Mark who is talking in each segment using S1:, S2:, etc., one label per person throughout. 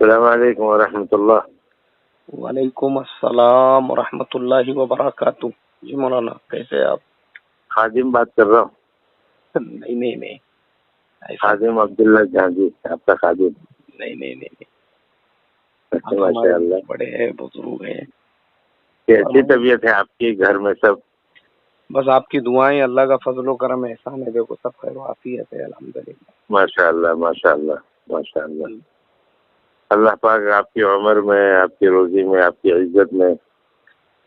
S1: السلام علیکم ورحمۃ اللہ۔
S2: وعلیکم السلام ورحمۃ اللہ وبرکاتہ۔ جی مولانا کیسے ہیں آپ؟
S1: خادم بات کر رہا ہوں۔
S2: نہیں ایسا
S1: خادم عبداللہ جہاں جی، آپ کا خادم۔
S2: نہیں
S1: اچھا، ماشاء اللہ۔
S2: بڑے ہیں، بزرگ ہیں۔
S1: کیسی طبیعت ہے آپ کی؟ گھر میں سب؟
S2: بس آپ کی دعائیں، اللہ کا فضل و کرم احسان ہے، دیکھو سب خیر و عافیت ہے الحمدللہ۔
S1: ماشاء اللہ ماشاء اللہ ماشاء اللہ۔ اللہ پاک آپ کی عمر میں، آپ کی روزی میں، آپ کی عزت میں،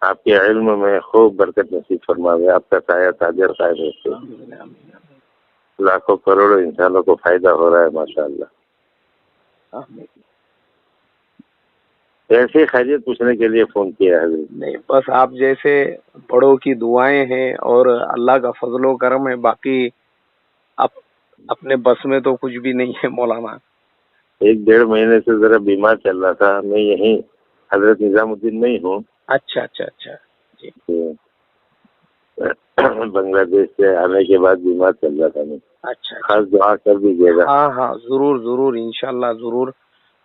S1: آپ کے علم میں خوب برکت نصیب فرماوے، آپ کا سایہ تاجر قائم رکھے۔ لاکھوں کروڑوں انسانوں کو فائدہ ہو رہا ہے ماشاء اللہ۔ ایسی خیریت پوچھنے کے لیے فون کیا ہے۔
S2: نہیں، بس آپ جیسے بڑوں کی دعائیں ہیں اور اللہ کا فضل و کرم ہے، باقی اپنے بس میں تو کچھ بھی نہیں ہے مولانا۔
S1: 1-1.5 مہینے سے ذرا بیمار چل رہا تھا، میں یہیں حضرت نظام الدین میں ہی ہوں۔
S2: اچھا جی۔
S1: بنگلہ دیش سے آنے کے بعد بیمار چل رہا تھا میں۔
S2: اچھا،
S1: خاص دعا کر دیجیے گا۔
S2: ہاں ضرور انشاءاللہ ضرور۔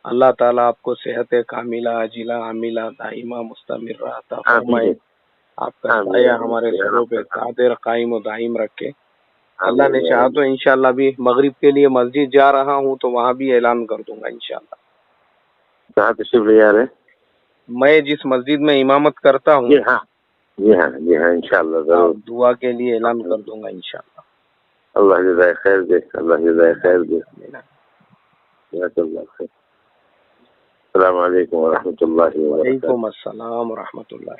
S2: اللہ تعالیٰ آپ کو صحت کاملہ عاجلہ عاملہ دائمہ مستمرہ عطا فرمائے، آپ کا سایہ ہمارے سروں پہ قادر قائم و دائم رکھے۔ اللہ نے چاہا تو انشاءاللہ بھی مغرب کے لیے مسجد جا رہا ہوں تو وہاں بھی اعلان کر دوں گا انشاءاللہ۔
S1: کہاں تشریف لے آ رہے؟
S2: میں جس مسجد میں امامت کرتا ہوں،
S1: جی ہاں انشاءاللہ ضرور
S2: دعا کے لیے اعلان کر دوں گا انشاءاللہ۔
S1: اللہ جزائے خیر دے، اللہ جزائے خیر دے۔ السلام علیکم ورحمۃ اللہ وبرکاتہ۔
S2: وعلیکم السلام ورحمۃ اللہ۔